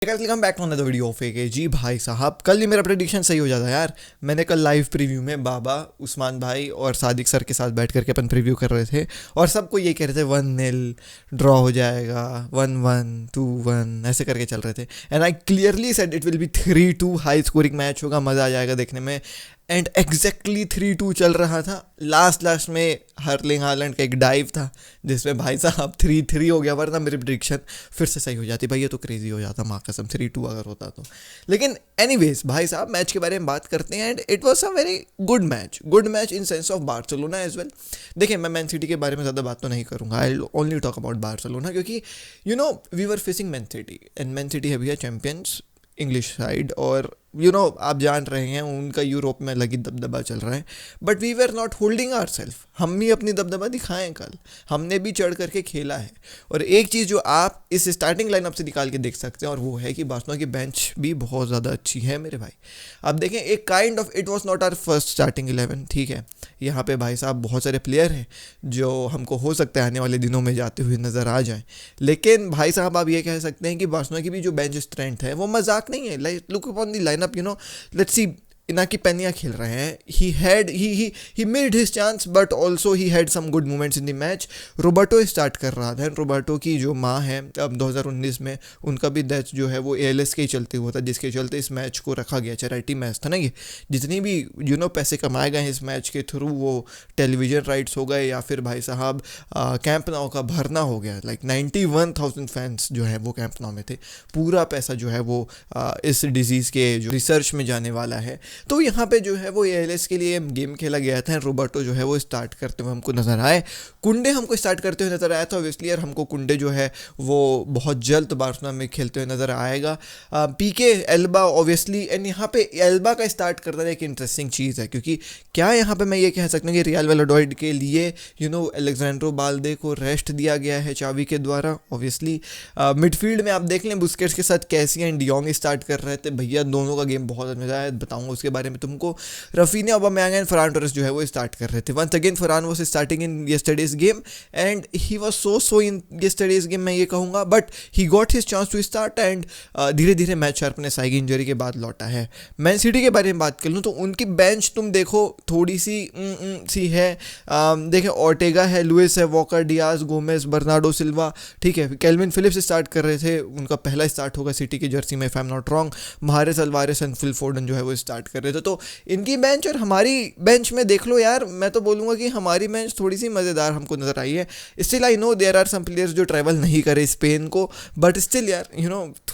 Welcome back to another video of AK. जी भाई साहब, कल ही मेरा प्रेडिक्शन सही हो जाता यार। मैंने कल लाइव प्रीव्यू में बाबा, उस्मान भाई और सादिक सर के साथ बैठ करके अपन प्रीव्यू कर रहे थे और सबको ये कह रहे थे 1-0 ड्रॉ हो जाएगा, 1-1, 2-1 ऐसे करके चल रहे थे। And I clearly said it will be 3-2 high scoring match होगा, मज़ा आ जाएगा देखने में। एंड एग्जैक्टली 3-2 चल रहा था। लास्ट में हर्लिंग हालैंड का एक डाइव था जिसमें भाई साहब 3-3 हो गया, वरना मेरी प्रिडिक्शन फिर से सही हो जाती भाई। ये तो क्रेजी हो जाता माँ कसम, 3-2 अगर होता तो। लेकिन एनीवेज भाई साहब, मैच के बारे में बात करते हैं। And it was a very good match in sense of Barcelona as well. देखिए, मैं मैन सिटी के बारे में ज़्यादा बात तो नहीं करूँगा, I only talk about Barcelona, क्योंकि we were facing Man City and Man City है भैया चैंपियंस इंग्लिश साइड। और आप जान रहे हैं उनका यूरोप में लगी दबदबा चल रहा है। But we were not holding our self. हम भी अपनी दबदबा दिखाएं, कल हमने भी चढ़ करके खेला है। और एक चीज़ जो आप इस स्टार्टिंग लाइनअप से निकाल के देख सकते हैं, और वो है कि बार्सिलोना की बेंच भी बहुत ज़्यादा अच्छी है मेरे भाई। आप देखें, एक kind of it was not our first starting 11, ठीक है। यहाँ पे भाई साहब बहुत सारे प्लेयर हैं जो हमको हो सकता है आने वाले दिनों में जाते हुए नज़र आ जाएं। लेकिन भाई साहब, आप ये कह सकते हैं कि बार्सिलोना की भी जो बेंच स्ट्रेंथ है वो मजाक नहीं है। Like look upon the lineup, let's see. Inaki Pena खेल रहे हैं। He made his chance, but also he had some good moments in the match. Roberto start कर रहा था। रोबर्टो की जो माँ है, अब 2019 में उनका भी डेथ जो है वो ALS के ही चलते हुआ था, जिसके चलते इस मैच को रखा गया। चैरिटी मैच था ना ये। जितनी भी पैसे कमाए गए इस मैच के थ्रू, वो टेलीविजन राइट्स हो गए या फिर भाई साहब कैंप नाउ का भरना हो गया। लाइक 91,000 फैंस जो है वो कैंप नाउ में थे। पूरा पैसा जो है वो इस डिजीज़ के जो रिसर्च में जाने वाला है। तो यहाँ पे जो है वो ALS के लिए गेम खेला गया था। रोबर्टो जो है वो स्टार्ट करते हुए हमको नज़र आए। कुंडे हमको स्टार्ट करते हुए नज़र आया था ऑब्वियसली, और हमको कुंडे जो है वो बहुत जल्द बार्सिलोना में खेलते हुए नज़र आएगा। पीके एल्बा ऑब्वियसली। एंड यहाँ पे एल्बा का स्टार्ट करना एक इंटरेस्टिंग चीज़ है, क्योंकि क्या यहाँ पे मैं ये कह सकता हूँ कि रियल वैलाडोलिड के लिए एलेक्जेंड्रो बाल्दे को रेस्ट दिया गया है चावी के द्वारा ऑब्वियसली। मिडफील्ड में आप देख लें, बुस्केट्स के साथ कैसी एंड डियोंग स्टार्ट कर रहे थे भैया। दोनों का गेम बहुत मज़ा है, बताऊंगा उसके बारे में तुमको। Raphinha, Aubameyang and Ferran Torres जो है वो स्टार्ट कर रहे थे। Once again Ferran was starting in yesterday's game and he was so in yesterday's game, मैं ये कहूँगा। But he got his chance to start and धीरे धीरे मैच अपने साई की इंजरी के बाद लौटा है। मैन सिटी के बारे में बात कर लूँ तो उनकी बेंच तुम देखो थोड़ी सी है। देखें, ऑर्टेगा है, लुइस है, walker, Diaz, Gomez, Bernardo Silva, ठीक है। कैल्विन फिलिप्स स्टार्ट कर रहे थे, उनका पहला स्टार्ट होगा सिटी की जर्सी में, if I am not wrong. महारेस अल्वारेस एंड फिल फोर्डन जो है वो स्टार्ट कर रहे थे। तो इनकी बेंच और हमारी बेंच में देख लो यार, मैं तो बोलूँगा कि हमारी बेंच थोड़ी सी मज़ेदार हमको नज़र आई है। Still I know there are some players जो ट्रैवल नहीं करे स्पेन को, बट स्टिल यार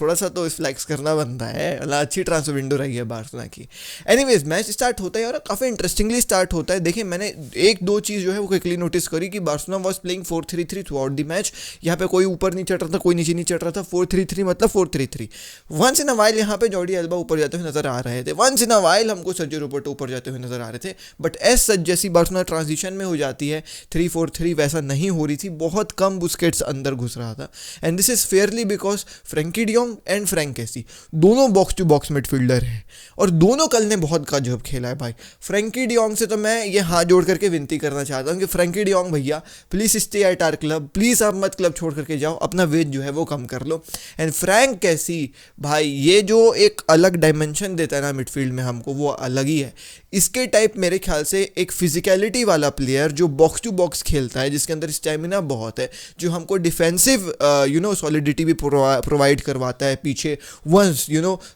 थोड़ा सा तो फ्लैक्स करना बनता है। अच्छी ट्रांसफर विंडो रही है बार्सिलोना की। एनीवेज, मैच स्टार्ट होता है और काफ़ी इंटरेस्टिंगली स्टार्ट होता है। देखिए, मैंने एक दो चीज़ जो है वो क्विकली नोटिस करी कि Barcelona was playing 4-3-3 through out the match. यहाँ पे कोई ऊपर नहीं चढ़ रहा था, कोई नीचे नहीं चढ़ रहा था। 4-3-3 मतलब 4-3-3। वंस इन अ वाइल यहाँ पे जॉर्डी एल्बा ऊपर जाते हुए नजर आ रहे थे। वंस इन अ वाइल हमको सर्जियो रोबर्टो ऊपर जाते हुए नजर आ रहे थे। बट एज सच जैसी बार्सिलोना ट्रांजिशन में हो जाती है 3-4-3 वैसा नहीं हो रही थी। बहुत कम बुस्केट्स अंदर घुस रहा था। And this is fairly because Frenkie de Jong and Frank कैसी दोनों बॉक्स टू बॉक्स मिडफील्डर हैं, और दोनों कल ने बहुत गजब खेला है भाई। फ्रैंकी डियोंग से तो मैं ये हाथ जोड़ करके विनती करना चाहता हूँ कि फ्रैंकी डियोंग भैया please stay at our club, please आप मत क्लब छोड़ करके जाओ, अपना वेट जो है वो कम कर लो। एंड फ्रैंक कैसी भाई, ये जो एक अलग डायमेंशन देता है ना मिडफील्ड में हमको, वो अलग ही है। इसके टाइप मेरे ख्याल से एक फिजिकलिटी वाला प्लेयर जो बॉक्स टू बॉक्स खेलता है, जिसके अंदर स्टेमिना बहुत है, जो हमको डिफेंसिव सॉलिडिटी भी प्रोवाइड करवाता है पीछे। वंस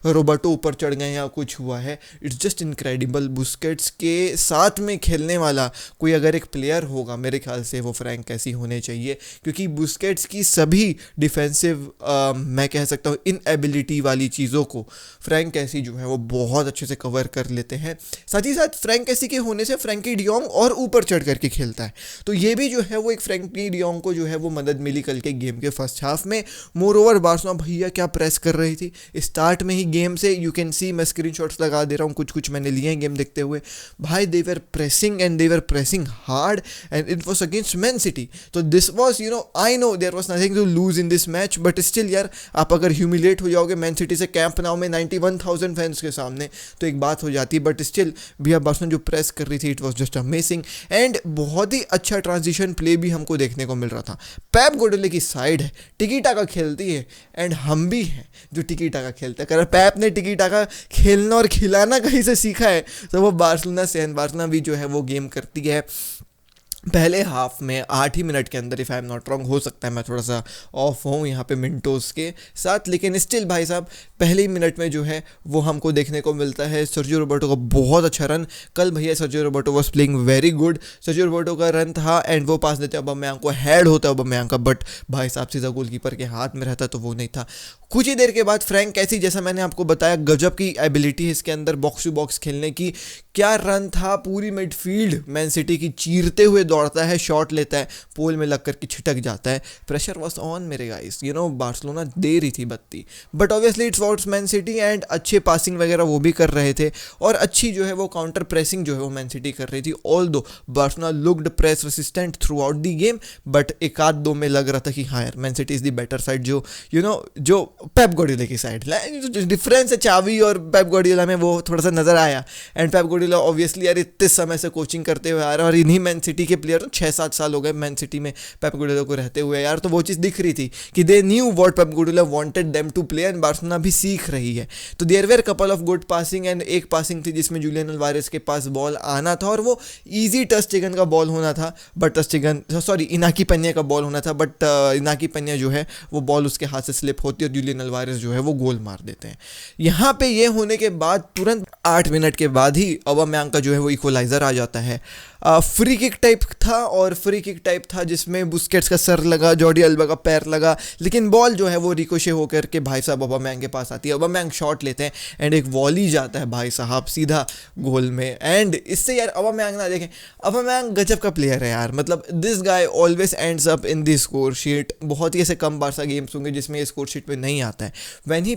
रोबर्टो ऊपर चढ़ गए या कुछ हुआ है, इट्स जस्ट इनक्रेडिबल। बुस्केट्स के साथ में खेलने वाला कोई अगर एक प्लेयर होगा मेरे ख्याल से वो फ्रैंक कैसी होने चाहिए, क्योंकि बुस्केट्स की सभी डिफेंसिव मैं कह सकता हूँ इनएबिलिटी वाली चीज़ों को फ्रैंक कैसी जो है वो बहुत अच्छे से कवर कर लेते हैं। साथ ही साथ फ्रैंक कैसी के होने से फ्रैंकी डियोंग और ऊपर चढ़ करके खेलता है, तो ये भी जो है वो एक फ्रैंकी डियोंग को जो है वो मदद मिली कल के गेम के फर्स्ट हाफ में। मोर ओवर बार्सिलोना भैया क्या प्रेस कर रही थी स्टार्ट में ही गेम से। यू कैन सी, मैं स्क्रीनशॉट्स लगा दे रहा हूँ, कुछ मैंने लिए हैं गेम देखते हुए भाई। They were pressing and they were pressing hard and it was against Man City. तो this was I know there was nothing to lose in this match, but still यार आप अगर ह्यूमिलेट हो जाओगे मैन सिटी से Camp now में 91,000 fans के सामने, तो एक बात हो जाती, बट स्टिल भैया बार्सिलोना जो प्रेस कर रही थी it was just amazing. And बहुत ही अच्छा ट्रांजिशन प्ले भी हमको देखने को मिल रहा था। पेप गार्डियोला की साइड है, टिकी टाका खेलती है, एंड हम भी हैं जो टिकी टाका खेलते हैं। अगर पेप ने टिकी टाका खेलना और खिलाना कहीं से सीखा है तो वो बार्सिलोना से। बार्सिलोना भी जो है वो गेम करती है पहले हाफ में 8 ही मिनट के अंदर, if I am not wrong, हो सकता है मैं थोड़ा सा ऑफ हूँ यहाँ पे मिनटोस के साथ, लेकिन स्टिल भाई साहब पहले ही मिनट में जो है वो हमको देखने को मिलता है सर्जियो रोबर्टो का बहुत अच्छा रन। कल भैया Sergio Roberto was playing very good. Sergio Roberto का रन था एंड वो पास देते अबामेयांग को, हेड होता है अबामेयांग का, बट भाई साहब सीधा गोलकीपर के हाथ में रहता तो वो नहीं था। कुछ ही देर के बाद फ्रैंक कैसी, जैसा मैंने आपको बताया, गजब की एबिलिटी है इसके अंदर बॉक्स टू बॉक्स खेलने की। क्या रन था, पूरी मिडफील्ड मैन सिटी की चीरते हुए दौड़ता है, शॉट लेता है, पोल में लग करके छिटक जाता है। प्रेशर वॉज ऑन मेरे गाइस, यू नो बार्सिलोना दे रही थी बत्ती, but obviously it's what's Man City and अच्छे पासिंग वगैरह वो भी कर रहे थे और अच्छी जो है वो काउंटर प्रेसिंग जो है वो मैन सिटी कर रही थी। ऑल दो Barcelona looked press resistant through out the game, but एक आध दो में लग रहा था कि हाँ यार man city is the better side, जो यू नो जो पेप गार्डियोला की साइड। डिफरेंस है चावी और पेप गार्डियोला में वो थोड़ा सा नजर आया। एंड पेप गार्डियोला ऑब्वियसली यार इतने समय से कोचिंग करते हुए आ रहा है और इन्हीं मैन सिटी के प्लेयर 6-7 साल हो गए मैन सिटी में पेप गार्डियोला को रहते हुए यार, तो वो चीज़ दिख रही थी कि they knew what Pep Guardiola wanted them to play and Barcelona भी सीख रही है। तो there were couple of good passing and एक पासिंग थी जिसमें जूलियन अल्वारेस के पास बॉल आना था और वो ईजी टस्टेगन का बॉल होना था, बट इनाकी पेन्या का बॉल होना था, बट इनाकी पेन्या जो है वो बॉल उसके हाथ से स्लिप होती है और जूलियन अल्वारेस जो है वो गोल मार देते हैं। यहाँ पे ये होने के बाद तुरंत 8 मिनट के बाद ही अबामेयांग का जो है वो इक्वलाइजर आ जाता है। फ्री किक टाइप था और फ्री किक टाइप था जिसमें बुस्केट्स का सर लगा, जॉर्डी अल्बा का पैर लगा, लेकिन बॉल जो है वो रिकोशे होकर के भाई साहब अबामेयांग के पास आती है। अबामेयांग शॉट लेते हैं एंड एक वॉली जाता है भाई साहब सीधा गोल में। एंड इससे यार अबामेयांग ना देखें, अबामेयांग गजब का प्लेयर है यार, मतलब this guy always ends up in the score sheet. बहुत ही ऐसे कम बारसा गेम्स होंगे जिसमें ये स्कोर शीट में नहीं आता है। व्हेन ही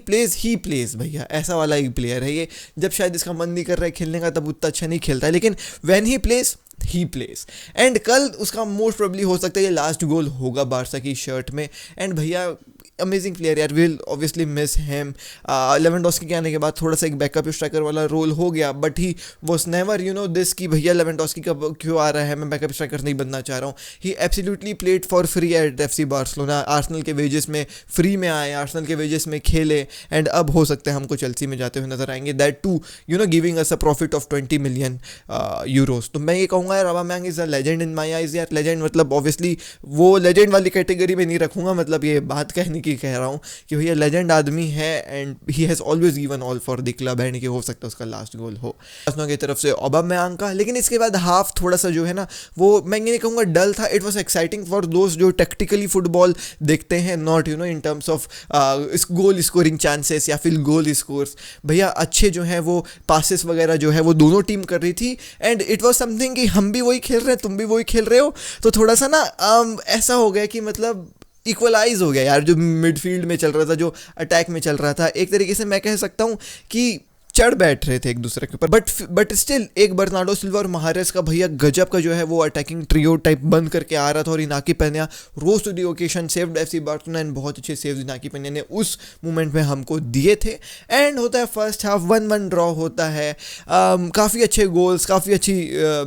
प्लेज भैया, ऐसा वाला एक प्लेयर है ये। जब शायद इसका मन नहीं कर रहा है खेलने का तब उतना अच्छा नहीं खेलता है, लेकिन व्हेन ही प्लेज एंड कल उसका मोस्ट प्रोबेबली हो सकता है ये लास्ट गोल होगा बारसा की शर्ट में। एंड भैया अमेजिंग प्लेयर यार, will obviously miss him. Lewandowski के आने के बाद थोड़ा सा एक बैकअप स्ट्राइकर वाला रोल हो गया, but he was never you know this कि भैया लेवेंडोस्की का क्यों आ रहा है, मैं बैकअप स्ट्राइकर नहीं बनना चाह रहा हूँ। He absolutely played for free at FC Barcelona. Arsenal के वेजेस में फ्री में आए, आर्सेनल के वेजेस में खेले एंड अब हो सकता है हमको चेल्सी में जाते हुए नजर आएंगे, that to you know giving us a profit of 20 million euros. तो मैं ये कहूँगा यार Aubameyang is a legend in my eyes यार। लेजेंड मतलब ऑब्वियसली वो लेजेंड वाली कैटेगरी में नहीं रखूँगा, मतलब ये बात कहने की कह रहा हूँ कि भैया लेजेंड आदमी है and he has always given all for the club and कि हो सकता है उसका लास्ट गोल हो आर्सेनल की तरफ से अबामेयांग का। लेकिन इसके बाद हाफ थोड़ा सा जो है ना वो मैं ये नहीं कहूँगा डल था, इट वॉज एक्साइटिंग फॉर दोस्त जो टेक्टिकली फुटबॉल देखते हैं, not you know in terms of goal scoring chances या फिर गोल स्कोर्स। भैया अच्छे जो है वो पासिस वगैरह जो है वो दोनों टीम कर रही थी एंड इट वॉज समथिंग कि हम भी वही खेल रहे हैं, तुम भी वही खेल रहे हो, तो थोड़ा सा ना ऐसा हो गया कि मतलब इक्वलाइज हो गया यार। जो मिडफील्ड में चल रहा था, जो अटैक में चल रहा था, एक तरीके से मैं कह सकता हूँ कि चढ़ बैठ रहे थे एक दूसरे के ऊपर, बट स्टिल एक बर्नार्डो सिल्वा और महारेस का भैया गजब का जो है वो अटैकिंग ट्रियो टाइप बंद करके आ रहा था और Inaki Pena rose to the occasion saved FC Barcelona and बहुत अच्छे सेव्स इनाकी पेन्या ने उस मोमेंट में हमको दिए थे। एंड होता है फर्स्ट हाफ 1-1 ड्रॉ होता है, काफ़ी अच्छे गोल्स, काफ़ी अच्छी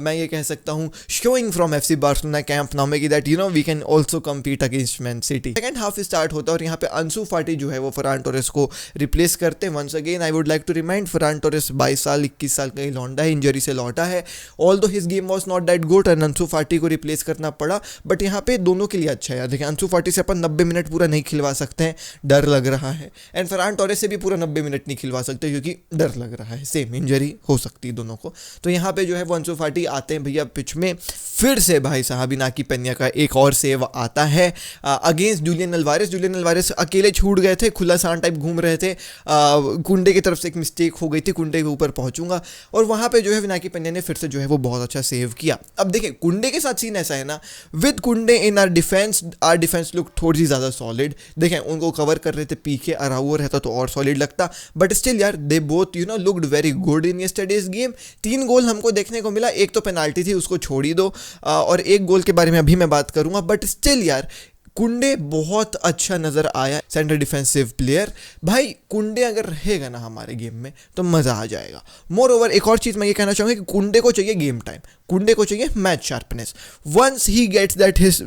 मैं ये कह सकता हूँ showing from FC Barcelona camp now में कि that you know we can also compete against Man City. Second half start होता है और यहाँ पे अंसू फाटी जो है वो फरान टोरेस को रिप्लेस करते हैं। Once again I would like to remind Ferran Torres 22 साल 21 साल का ही लौंडा है, इंजरी से लौटा है। Although his game was not that good and Ansu Fati को रिप्लेस करना पड़ा, बट यहाँ पे दोनों के लिए अच्छा है। देखिए अंसू फाटी से अपन 90 मिनट पूरा नहीं खिलवा सकते हैं, डर लग रहा है, एंड फरान टोरेस से भी पूरा 90 मिनट नहीं खिलवा सकते क्योंकि डर लग रहा है, सेम इंजरी हो सकती है दोनों को। तो यहाँ पे जो है वो अंसू फाटी आते हैं भैया पिच में, फिर से भाई साहब इनाकी पेन्या का एक और सेव आता है against Julian Alvarez. Julian Alvarez अकेले छूट गए थे, खुला सान टाइप घूम रहे थे, कुंडे की तरफ से एक मिस्टेक हो गई थी, कुंडे के ऊपर पहुंचूंगा और वहां पे जो है इनाकी पेन्या ने फिर से जो है वो बहुत अच्छा सेव किया। अब देखिए कुंडे के साथ सीन ऐसा है ना, विद कुंडे इन आर डिफेंस लुक थोड़ी सी ज्यादा सॉलिड। देखें उनको कवर कर रहे थे पीके, अराउओ रहता तो और सॉलिड लगता, बट स्टिल यार they both you know looked very good in yesterday's game. 3 गोल हमको देखने को मिला, एक तो पेनाल्टी थी उसको छोड़ ही दो और एक गोल के बारे में अभी मैं बात करूंगा, बट स्टिल यार कुंडे बहुत अच्छा नज़र आया, सेंटर डिफेंसिव प्लेयर। भाई कुंडे अगर रहेगा ना हमारे गेम में तो मज़ा आ जाएगा। मोर ओवर एक और चीज़ मैं ये कहना चाहूँगा कि कुंडे को चाहिए गेम टाइम, कुंडे को चाहिए match sharpness. Once he gets that his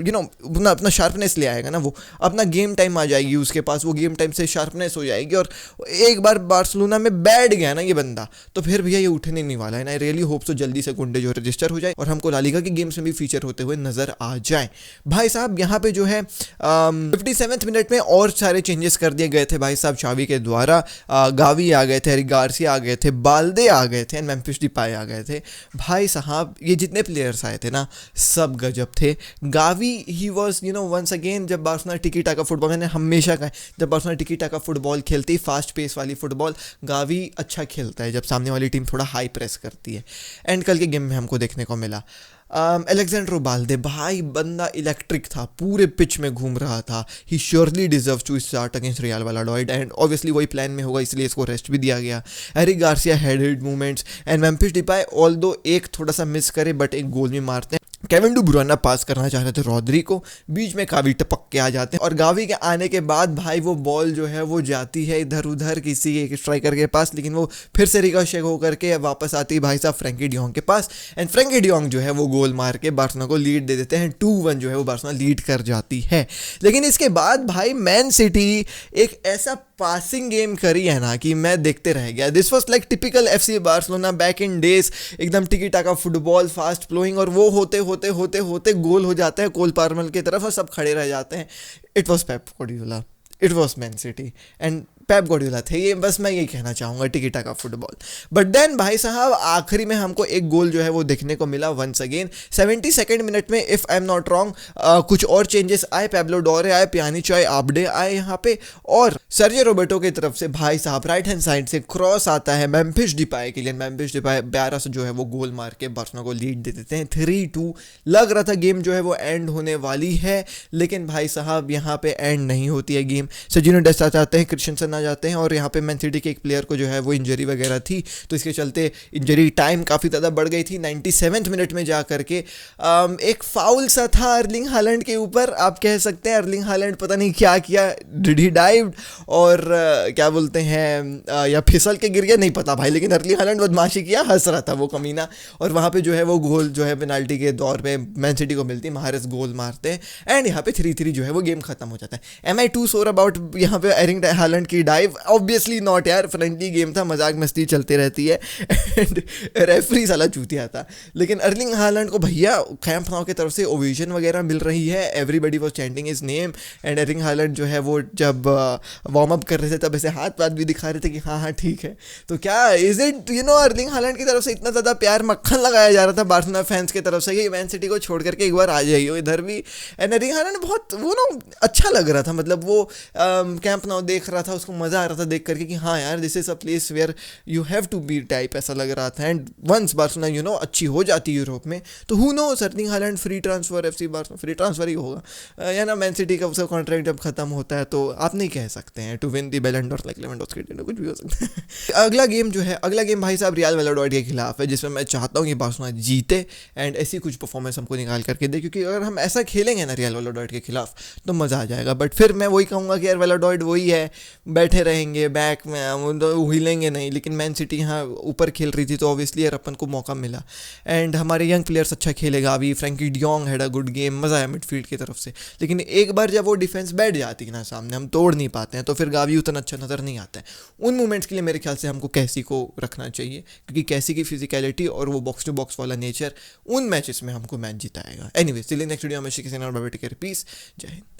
अपना शार्पनेस ले आएगा ना, वो अपना गेम टाइम आ जाएगी उसके पास, वो गेम टाइम से शार्पनेस हो जाएगी। और एक बार बार्सिलोना में बैठ गया ना ये बंदा, तो फिर भैया ये उठने नहीं वाला है। आई रियली होप सो जल्दी से कुंडे जो रजिस्टर हो जाए और हमको ला लीगा की गेम्स में भी फीचर होते हुए नजर आ जाए। भाई साहब यहाँ पे जो है 57वें मिनट में और सारे चेंजेस कर दिए गए थे भाई साहब चावी के द्वारा। गावी आ गए थे, एरिक गार्सिया आ गए थे, बाल्दे आ गए थे, मेम्फिस डिपाई आ गए थे। भाई साहब ये जितने प्लेयर्स आए थे ना सब गजब थे। Gavi he was once again, जब बार्सिलोना टिकी टाका फुटबॉल, मैंने हमेशा कहा जब बार्सिलोना टिकी टाका फुटबॉल खेलती, फास्ट पेस वाली फुटबॉल, गावी अच्छा खेलता है जब सामने वाली टीम थोड़ा हाई प्रेस करती है। एंड कल के गेम में हमको देखने को मिला एलेक्जेंड्रो बाल्दे, भाई बंदा इलेक्ट्रिक था, पूरे पिच में घूम रहा था। He surely deserve to start against Real Valladolid and obviously वही प्लान में होगा, इसलिए इसको रेस्ट भी दिया गया। Eric Garcia headed movements and Memphis Depay although एक थोड़ा सा मिस करे बट एक गोल भी मारते हैं। केविन डी ब्रुयना पास करना चाह रहे थे रॉड्री को, बीच में गावी टपक के आ जाते हैं और गावी के आने के बाद भाई वो बॉल जो है वो जाती है इधर उधर किसी एक स्ट्राइकर के पास, लेकिन वो फिर से रिकोशेट होकर के वापस आती है भाई साहब फ्रैंकी डियोंग के पास। एंड फ्रैंकी डियोंग जो है वो गोल मार के बार्सिलोना को लीड दे देते हैं, 2-1 जो है वो बार्सिलोना लीड कर जाती है। लेकिन इसके बाद भाई मैन सिटी एक ऐसा पासिंग गेम करी है ना कि मैं देखते रह गया। This was like typical FC Barcelona back in days, एकदम टिकी टाका फुटबॉल, फास्ट फ्लोइंग, और वो होते होते होते होते गोल हो जाता है कोल पार्मल की तरफ और सब खड़े रह जाते हैं। It was Pep Guardiola, it was man City and Pep Guardiola थे ये, बस मैं यही कहना चाहूँगा टिकी टाका फुटबॉल। बट देन भाई साहब आखिरी में हमको एक गोल जो है वो देखने को मिला वंस अगेन 72nd मिनट में, if I am not wrong. कुछ और चेंजेस आए, पैब्लो डोरे आए, प्यानिच आए, आबडे आए यहाँ पे, और सर्जियो रोबर्टो की तरफ से भाई साहब राइट हैंड साइड से क्रॉस आता है मेम्फिस डिपाई के लिए। मेम्फिस डिपाई 12 से जो है वो गोल मार के बार्सिलोना को लीड दे देते हैं 3-2। लग रहा था गेम जो है वो एंड होने वाली है, लेकिन भाई साहब यहाँ पे एंड नहीं होती है गेम। सर्जिनो डेस्ट आ जाते हैं, क्रिश्चियनसन आ जाते हैं, और यहाँ पे मैन सिटी के एक प्लेयर को जो है वो इंजरी वगैरह थी, तो इसके चलते इंजरी टाइम काफ़ी ज़्यादा बढ़ गई थी। 97वें मिनट में जा करके एक फाउल सा था अर्लिंग हालैंड के ऊपर, आप कह सकते हैं। अर्लिंग हालैंड पता नहीं क्या किया, डिड ही डाइव और क्या बोलते हैं या फिसल के गिर गया, नहीं पता भाई, लेकिन अर्लिंग हालैंड बदमाशी किया, हंस रहा था वो कमीना, और वहाँ पे जो है वो गोल जो है पेनाल्टी के दौर पे मैन सिटी को मिलती है, महारस गोल मारते हैं एंड यहाँ पे 3-3 जो है वो गेम खत्म हो जाता है। एम आई टू सोर अबाउट यहाँ पे अर्लिंग हालैंड की डाइव? ऑब्वियसली नॉट यार, फ्रेंडली गेम था, मजाक मस्ती चलती रहती है एंड रेफरी साला चूतिया था। लेकिन अर्लिंग हालैंड को भैया कैंप नाउ की तरफ से ओवेशन वगैरह मिल रही है, everybody was chanting his name and Erling Haaland जो है वो जब वार्म अप कर रहे थे तब ऐसे हाथ वाथ भी दिखा रहे थे कि हाँ हाँ ठीक है। तो क्या इज इट अर्लिंग हालैंड की तरफ से इतना ज़्यादा प्यार मक्खन लगाया जा रहा था बार्सिलोना फैंस की तरफ से कि मैन सिटी को छोड़ करके एक बार आ जाइए इधर भी। एंड अर्लिंग हालैंड बहुत वो अच्छा लग रहा था, मतलब वो कैंप नाउ देख रहा था, उसको मज़ा आ रहा था देख करके कि हाँ यार this is a place where you have to be type, ऐसा लग रहा था। एंड वंस बार्सिलोना अच्छी हो जाती है यूरोप में तो who knows Erling Haaland free transfer, FC Barcelona free transfer ही होगा या ना, मैन सिटी का उसका कॉन्ट्रैक्ट जब खत्म होता है तो आप नहीं कह सकते हैं टू विन द बैलन डॉर लाइक लेवेंडोव्स्की, कुछ भी हो सकता है। अगला गेम जो है, अगला गेम भाई साहब रियल वैलाडोलिड के खिलाफ है, जिसमें मैं चाहता हूँ कि बार्सिलोना जीते एंड ऐसी कुछ परफॉर्मेंस हमको निकाल करके दे, क्योंकि अगर हम ऐसा खेलेंगे ना रियल वैलाडोलिड के खिलाफ तो मज़ा आ जाएगा। बट फिर मैं वही कहूँगा कि यार वैलाडोलिड वही है, बैठे रहेंगे बैक में, तो हिलेंगे नहीं। लेकिन मैन सिटी यहाँ ऊपर खेल रही थी तो ऑब्वियसली यार अपन को मौका मिला एंड हमारे यंग प्लेयर्स अच्छा खेलेगा। अभी Frenkie de Jong had a good game, मज़ा आया मिडफील्ड की तरफ से। लेकिन एक बार जब वो डिफेंस बैठ जाती है ना सामने, हम तोड़ नहीं पाते हैं, तो फिर गावी उतना अच्छा नज़र नहीं आता है। उन मोमेंट्स के लिए मेरे ख्याल से हमको कैसी को रखना चाहिए, क्योंकि कैसी की फिजिकलिटी और वो बॉक्स टू बॉक्स वाला नेचर उन मैचेस में हमको मैच जिताएगा। एनीवे, नेक्स्ट वीडियो में पीस। जय हिंद।